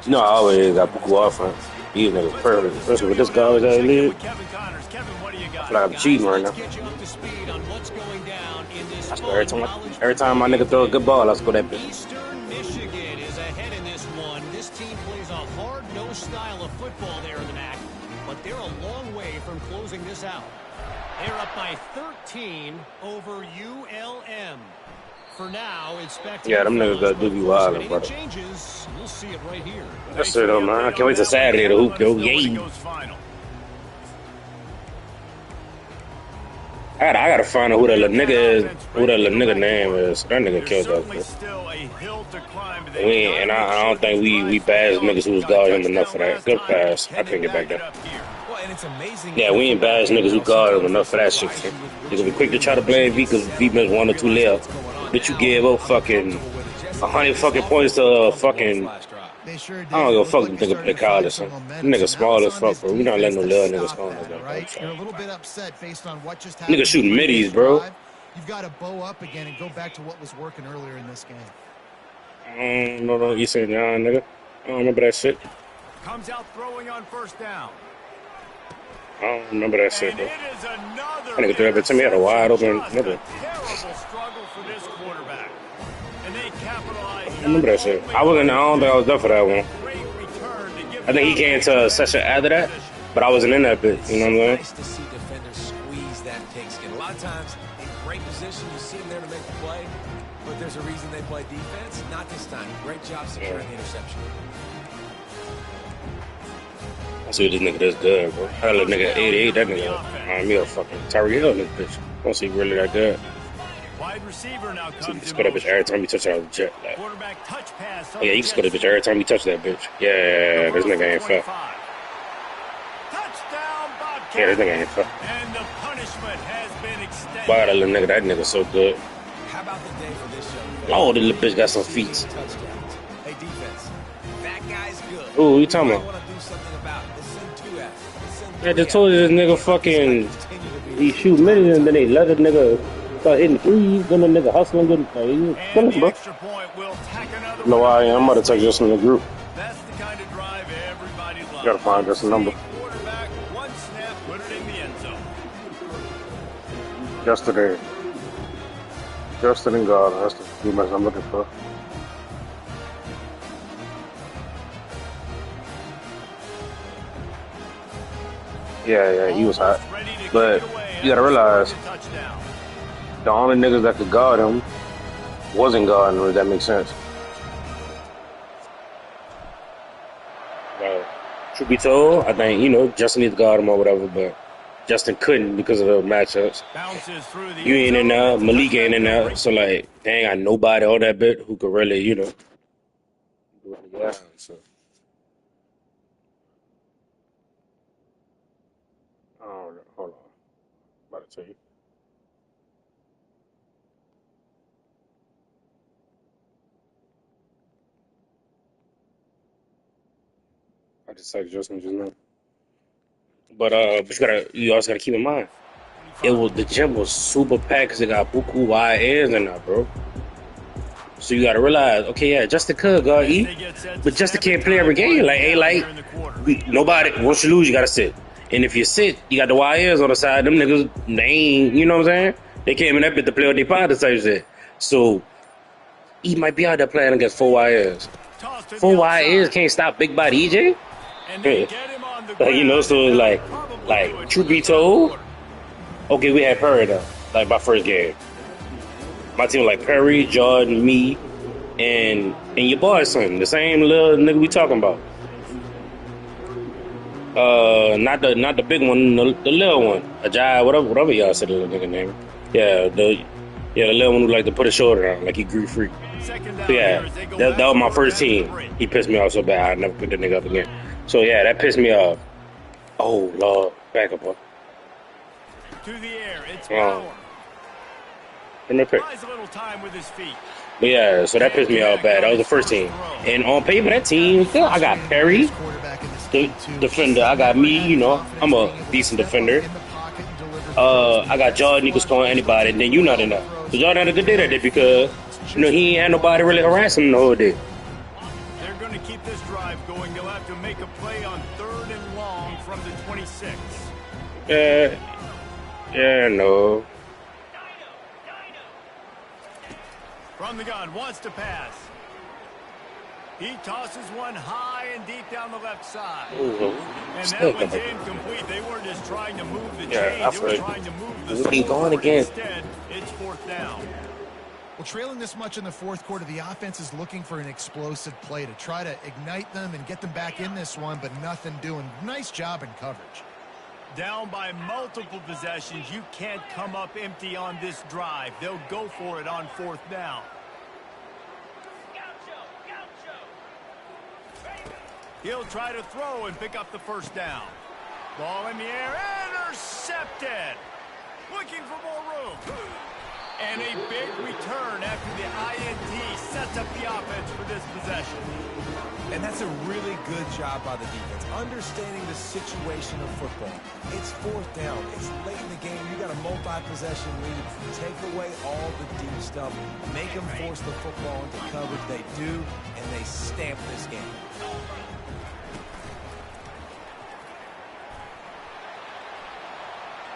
A: You know I always got Puku offense. These niggas perfect. Especially with this garbage out of the league.
B: Kevin Connors. Kevin, what do you got?
A: I feel like I'm cheating right now.
E: Let's get you up to speed on what's going down in this
A: I swear
E: fun
A: every time my nigga throw a good ball, I score that bitch.
E: Eastern Michigan is ahead in this one. This team plays a hard-nosed style of football there in the MAC. but they're a long way from closing this out. They're up by 13 over ULM. For now, it's back to
A: Yeah, them niggas got do be wildin',
E: any
A: brother.
E: changes, you'll see it right here.
A: That's it, though, man. I can't wait till Saturday to hoop, yo. Yay. I gotta find out who that little nigga is, who that little nigga name is. That nigga killed us, bro. And I don't think we bashed niggas who was guarding him enough for that. Good pass. I couldn't get back there.
D: Well, and it's amazing.
A: Yeah, we ain't bashed niggas who guarded him enough for that shit. You're gonna be quick to try to blame V because V missed 1 or 2 layups. But you gave up fucking 100 fucking points to fucking.
C: They sure did.
A: I don't give a fuck
C: Looked
A: if
C: like
A: nigga
C: they're
A: play
C: starting to
A: college.
C: some
A: Son.
C: momentum.
A: Nigga
C: So
A: small
C: now
A: as
C: it's on
A: fuck, bro. We not letting no
C: defense
A: little
C: to
A: niggas
C: stop
A: come
C: that,
A: like
C: right?
A: that.
C: You're a little bit upset based on what just happened.
A: Nigga shooting
C: in the previous
A: middies, bro.
C: drive. You've got to bow up again and go back to what was working earlier in this game.
A: No, you say John, nigga. I don't remember that shit.
B: Comes out throwing on first down.
A: I don't remember that shit,
B: And
A: bro.
B: it is another
A: That nigga threw that to me at a wide open
B: Just
A: nigga.
B: a terrible struggle for this quarterback. And they capitalize.
A: I remember that shit. I don't think I was done for that one.
B: Great return to give
A: I think he came to a session after that, but I wasn't in that bit. You know what I'm
D: Nice to see defenders squeeze that pigskin. A lot of times, in great position, you see them there to make the play, but there's a reason they play defense. Not this time. Great job securing the interception.
A: I see this nigga that's good, bro. That little nigga 88, that nigga remind me of fucking Tyreek Hill, this bitch. I don't see really that good.
B: Wide receiver now
A: So you
B: comes
A: can score that bitch every time you touch that jet. Like,
B: Quarterback touch pass.
A: oh yeah, you can score that bitch every time you touch that bitch. Yeah, this nigga ain't fair.
B: Touchdown, Bobcats.
A: Yeah, this nigga ain't fair.
B: And the punishment has been extended.
A: Wow, that nigga so good.
D: How about the day for this show?
A: Lord, this little bitch got some feet.
D: Touchdowns. Hey, defense. That guy's good.
A: Ooh, what you talking
D: I
A: about?
D: want to do something about it. Let's send 2F. Let's send
A: Yeah, they
D: 3F.
A: told you this nigga fucking, he shoot many and then they let the nigga start hitting threes, then the nigga hustling good. Like, he was
B: And
A: killing,
B: the
A: bro.
B: extra point will tack another
A: No,
B: one.
A: I'm about to text this in the group.
B: That's the kind of drive everybody loves.
A: Gotta find just a number.
B: Quarterback, one snap, put it in the end zone.
A: Yesterday. Justin and God, that's the defense I'm looking for. Yeah, he was hot.
B: Almost ready to
A: But
B: kick it away
A: you gotta
B: after
A: realize,
B: scoring a touchdown.
A: the only niggas that could guard him wasn't guarding him, if that makes sense. Truth be told, I think, Justin needs to guard him or whatever, but Justin couldn't because of the matchups.
B: Bounces through the
A: You ain't
B: end
A: in there,
B: zone.
A: Malik ain't in there, so like, they ain't got nobody on that bit who could really, yeah, so. Oh, hold on. About to tell you. I just texted Justin just now. But you also gotta keep in mind, the gym was super packed because it got buku wide ends in there, bro. So you gotta realize, okay, yeah, Justin could guard E, but Justin can't play every game. Nobody. Once you lose, you gotta sit. And if you sit, you got the wide ends on the side. Them niggas, they ain't, you know what I'm saying? They came in that bit to play with their partner type shit. So E might be out there playing against 4 wide ends. 4 wide ends can't stop big body EJ.
B: And they get him on the
A: So it's like, truth be told, okay, we had Perry though, like my first game. My team was like Perry, Jordan, me, and your boy son, the same little nigga we talking about. Not the big one, the little one, Ajay, whatever y'all said the little nigga name. Yeah, the little one who like to put his shoulder down, like he grief free. So yeah, that was my first team. He pissed me off so bad I never picked the nigga up again. So yeah, that pissed me off. Oh Lord, back up, boy.
B: To the air, it's Power.
A: Let me pick.
B: Buys a little time with his feet.
A: But yeah, so that pissed me off bad. That was the first team. And on paper, that team, I got Perry, the defender. I got me, I'm a decent defender. I got Jordan, he can score on anybody, and then you not enough. So Jordan had a good day that day because, he ain't had nobody really harassing him the whole day.
B: They're going to keep this drive going. They'll have to make a play on 3rd and long from the 26.
A: Yeah, no.
B: From the gun, wants to pass. He tosses one high and deep down the left side.
A: Ooh,
B: And
A: still
B: that one's
A: coming.
B: incomplete. They weren't just trying to move the
A: Yeah,
B: chains. They were
A: after
B: trying to move the
A: he gone
B: scoreboard.
A: again.
B: Instead, it's fourth down.
C: Well, trailing this much in the fourth quarter, the offense is looking for an explosive play to try to ignite them and get them back in this one, but nothing doing. Nice job in coverage.
B: Down by multiple possessions, you can't come up empty on this drive. They'll go for it on fourth down. He'll try to throw and pick up the first down. Ball in the air, intercepted. Looking for more room. And a big return after the INT sets up the offense for this possession.
D: And that's a really good job by the defense, understanding the situation of football. It's fourth down. It's late in the game. You got a multi-possession lead. Take away all the deep stuff. Make them force the football into coverage. They do, and they stamp this game.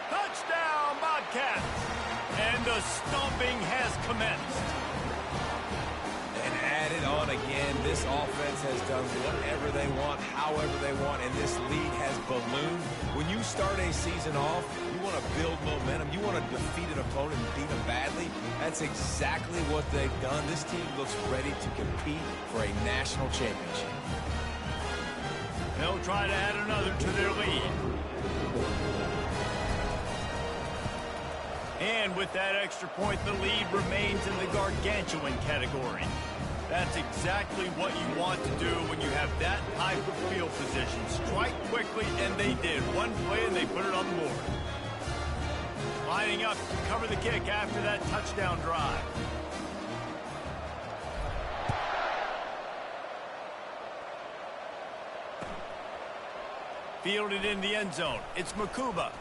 B: Touchdown, Bobcats! And the stomping has commenced.
D: And add it on again. This offense has done whatever they want, however they want, and this lead has ballooned. When you start a season off, you want to build momentum. You want to defeat an opponent and beat them badly. That's exactly what they've done. This team looks ready to compete for a national championship.
B: They'll try to add another to their lead. And with that extra point, the lead remains in the gargantuan category. That's exactly what you want to do when you have that type of field position. Strike quickly, and they did. One play, and they put it on the board. Lining up to cover the kick after that touchdown drive. Fielded in the end zone. It's Makuba.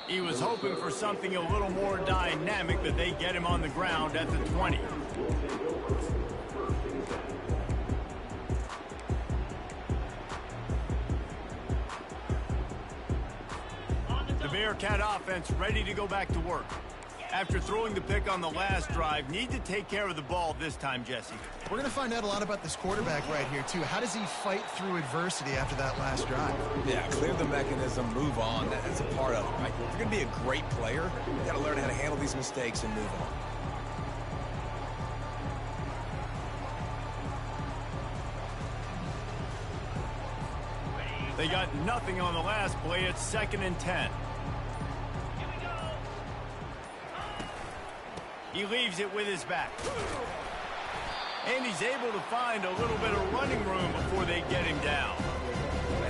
B: He was hoping for something a little more dynamic, but they get him on the ground at the 20. The Bearcat offense ready to go back to work. After throwing the pick on the last drive, need to take care of the ball this time, Jesse.
C: We're going to find out a lot about this quarterback right here, too. How does he fight through adversity after that last drive?
D: Yeah, clear the mechanism, move on. That's a part of it, right? If you're going to be a great player, you got to learn how to handle these mistakes and move on.
B: They got nothing on the last play. It's 2nd and 10. He leaves it with his back. And he's able to find a little bit of running room before they get him down.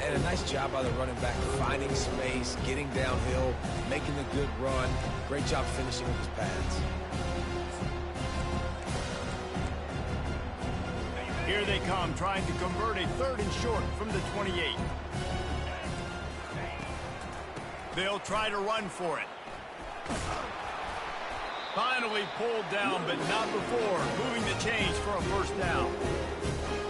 D: And a nice job by the running back, finding space, getting downhill, making a good run. Great job finishing with his pads.
B: Here they come, trying to convert a 3rd and short from the 28. They'll try to run for it. Finally pulled down, but not before moving the chains for a first down.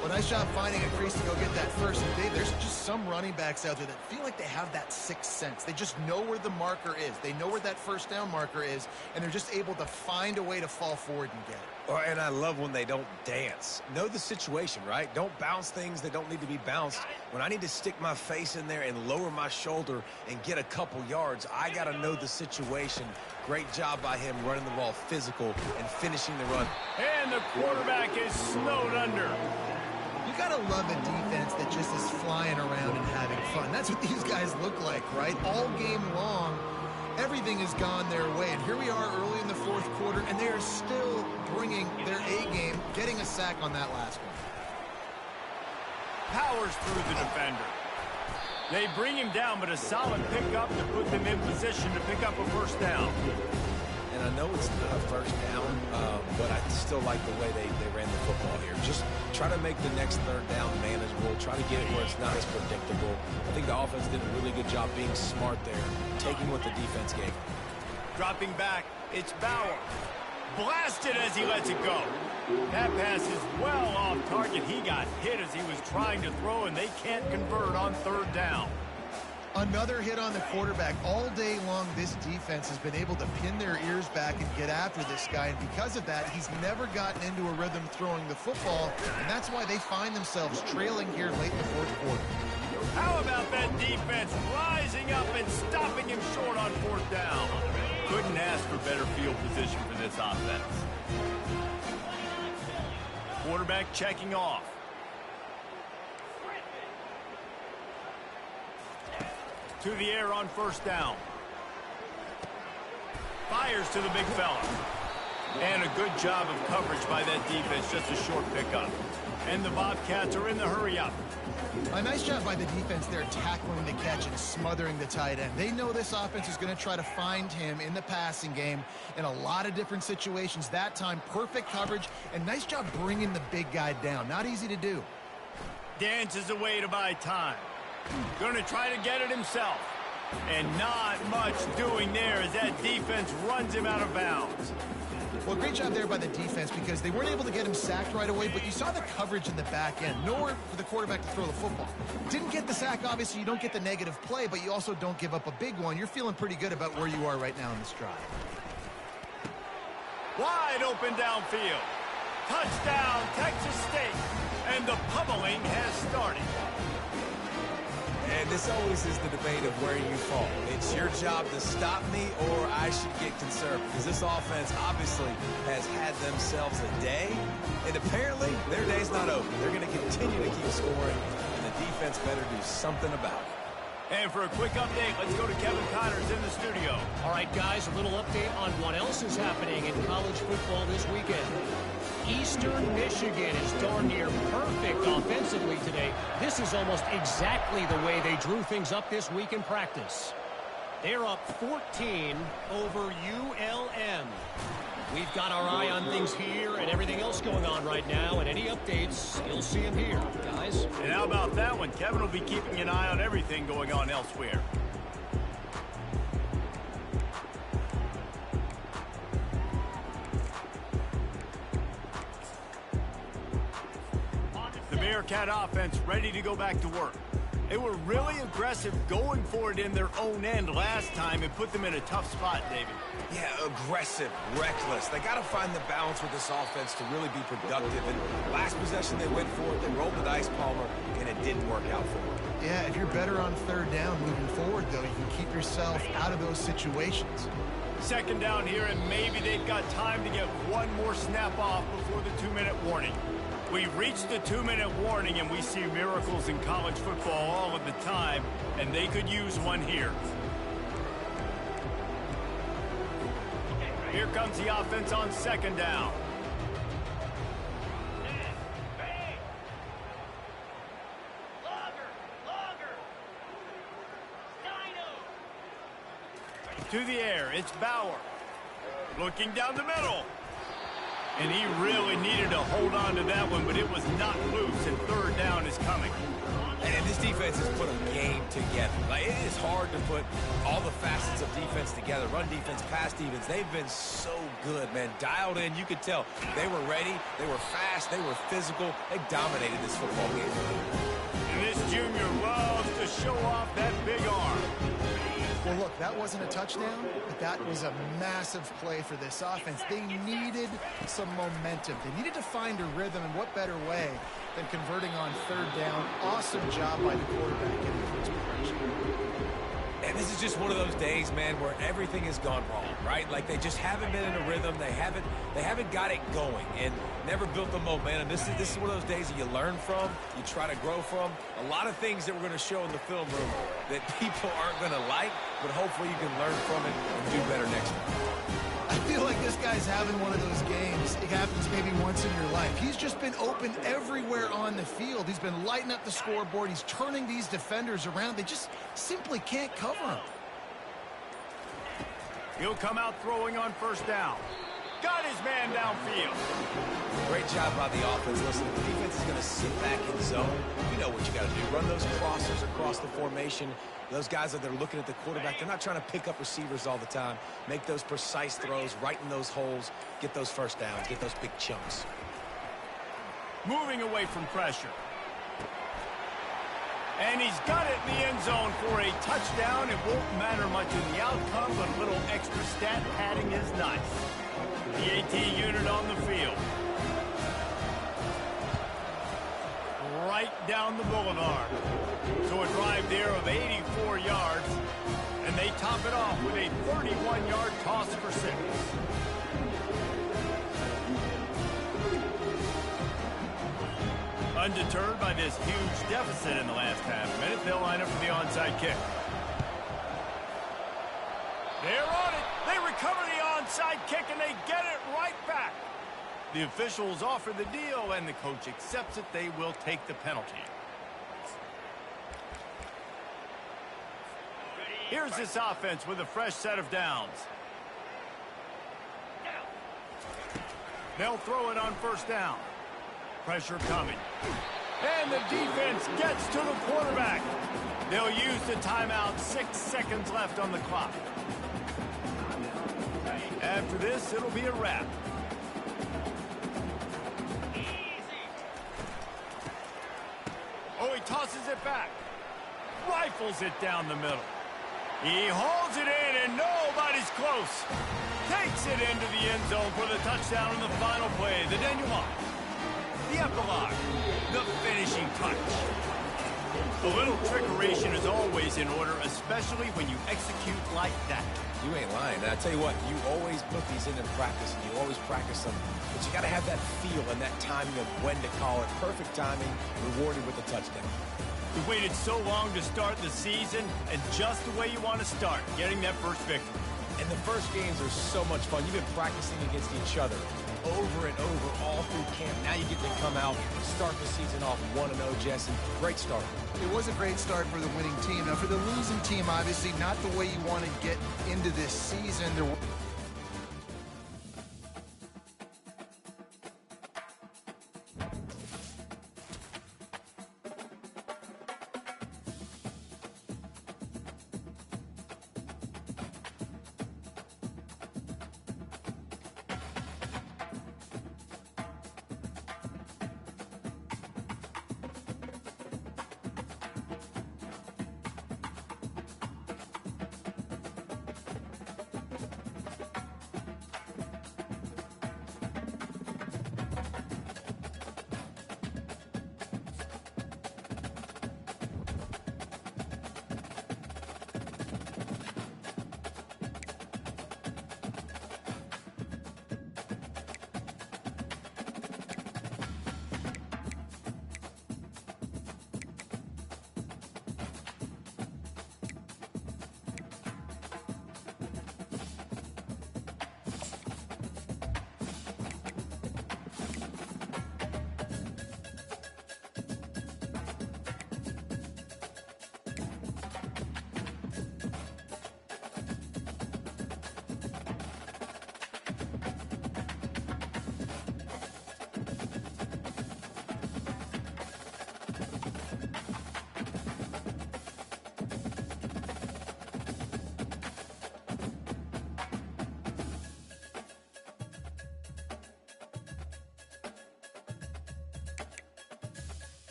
C: Well, nice job finding a crease to go get that first. There's just some running backs out there that feel like they have that sixth sense. They just know where the marker is. They know where that first down marker is, and they're just able to find a way to fall forward and get it.
D: Oh, and I love when they don't dance. Know the situation, right? Don't bounce things that don't need to be bounced. When I need to stick my face in there and lower my shoulder and get a couple yards, I got to know the situation. Great job by him running the ball physical and finishing the run.
B: And the quarterback is snowed under.
C: You got to love a defense that just is flying around and having fun. That's what these guys look like, right? All game long, everything has gone their way. And here we are early in the fourth quarter, and they are still bringing their A-game, getting a sack on that last one.
B: Powers through the defender. They bring him down, but a solid pickup to put them in position to pick up a first down.
D: And I know it's not a first down, but I still like the way they ran the football here. Just try to make the next third down manageable. Try to get it where it's not as predictable. I think the offense did a really good job being smart there, taking what the defense gave.
B: Dropping back, it's Bauer. Blasted as he lets it go. That pass is well off target. He got hit as he was trying to throw, and they can't convert on third down.
C: Another hit on the quarterback. All day long, this defense has been able to pin their ears back and get after this guy, and because of that, he's never gotten into a rhythm throwing the football, and that's why they find themselves trailing here late in the fourth quarter.
B: How about that defense rising up and stopping him short on fourth down? Couldn't ask for better field position for this offense. Quarterback checking off. To the air on first down. Fires to the big fella. And a good job of coverage by that defense, just a short pickup. And the Bobcats are in the hurry-up.
C: A nice job by the defense there, tackling the catch and smothering the tight end. They know this offense is going to try to find him in the passing game in a lot of different situations. That time, perfect coverage, and nice job bringing the big guy down. Not easy to do.
B: Dances away to buy time. Going to try to get it himself. And not much doing there as that defense runs him out of bounds.
C: Well, great job there by the defense because they weren't able to get him sacked right away, but you saw the coverage in the back end. Nowhere for the quarterback to throw the football. Didn't get the sack, obviously. You don't get the negative play, but you also don't give up a big one. You're feeling pretty good about where you are right now in this drive.
B: Wide open downfield. Touchdown, Texas State. And the pummeling has started.
D: And this always is the debate of where you fall. It's your job to stop me or I should get concerned because this offense obviously has had themselves a day, and apparently their day's not over. They're going to continue to keep scoring, and the defense better do something about it.
B: And for a quick update, let's go to Kevin Connors in the studio.
E: All right, guys, a little update on what else is happening in college football this weekend. Eastern Michigan is darn near perfect offensively today. This is almost exactly the way they drew things up this week in practice. They're up 14 over ULM. We've got our eye on things here and everything else going on right now, and any updates, you'll see them here, guys.
B: And how about that one? Kevin will be keeping an eye on everything going on elsewhere. The Bearcat offense ready to go back to work. They were really aggressive going for it in their own end last time and put them in a tough spot, David.
D: Yeah, aggressive, reckless. They got to find the balance with this offense to really be productive. And last possession they went for it, they rolled the dice, Palmer, and it didn't work out for them.
C: Yeah, if you're better on third down moving forward, though, you can keep yourself out of those situations.
B: Second down here, and maybe they've got time to get one more snap off before the 2-minute warning. We've reached the 2-minute warning, and we see miracles in college football all of the time, and they could use one here. Here comes the offense on second down. To the air, it's Bauer. Looking down the middle. And he really needed to hold on to that one, but it was not loose, and third down is coming.
D: And this defense has put a game together. Like, it is hard to put all the facets of defense together. Run defense, pass defense. They've been so good, man. Dialed in. You could tell they were ready. They were fast. They were physical. They dominated this football game.
B: And this junior loves to show off that big arm.
C: Well, look, that wasn't a touchdown, but that was a massive play for this offense. They needed some momentum. They needed to find a rhythm, and what better way than converting on third down. Awesome job by the quarterback getting to his progression.
D: And this is just one of those days, man, where everything has gone wrong, right? Like, they just haven't been in a rhythm. They haven't got it going and never built the momentum. This is one of those days that you learn from, you try to grow from. A lot of things that we're going to show in the film room that people aren't going to like, but hopefully you can learn from it and do better next time.
C: I feel like this guy's having one of those games. It happens maybe once in your life. He's just been open everywhere on the field. He's been lighting up the scoreboard. He's turning these defenders around. They just simply can't cover him.
B: He'll come out throwing on first down. Got his man downfield.
D: Great job by the offense. Listen, the defense is going to sit back in zone. You know what you got to do. Run those crossers across the formation. Those guys that are looking at the quarterback, they're not trying to pick up receivers all the time. Make those precise throws, right in those holes, get those first downs, get those big chunks.
B: Moving away from pressure. And he's got it in the end zone for a touchdown. It won't matter much in the outcome, but a little extra stat padding is nice. The AT unit on the field. Right down the boulevard. So a drive there of 84 yards. And they top it off with a 31-yard toss for 6. Undeterred by this huge deficit in the last half-minute, they'll line up for the onside kick. They're on it. They recover the onside kick, and they get it right back. The officials offer the deal, and the coach accepts it. They will take the penalty. Here's this offense with a fresh set of downs. They'll throw it on first down. Pressure coming. And the defense gets to the quarterback. They'll use the timeout. 6 seconds left on the clock. After this, it'll be a wrap. Oh, he tosses it back. Rifles it down the middle. He holds it in, and nobody's close. Takes it into the end zone for the touchdown on the final play. The denouement. The epilogue. The finishing touch. A little trickeration is always in order, especially when you execute like that.
D: You ain't lying. And I tell you what, you always put these in practice, and you always practice them. But you got to have that feel and that timing of when to call it. Perfect timing, rewarded with a touchdown.
B: We waited so long to start the season, and just the way you want to start, getting that first victory.
D: And the first games are so much fun. You've been practicing against each other over and over all through camp. Now you get to come out, start the season off 1-0, Jesse. Great start.
C: It was a great start for the winning team. Now, for the losing team, obviously not the way you want to get into this season. There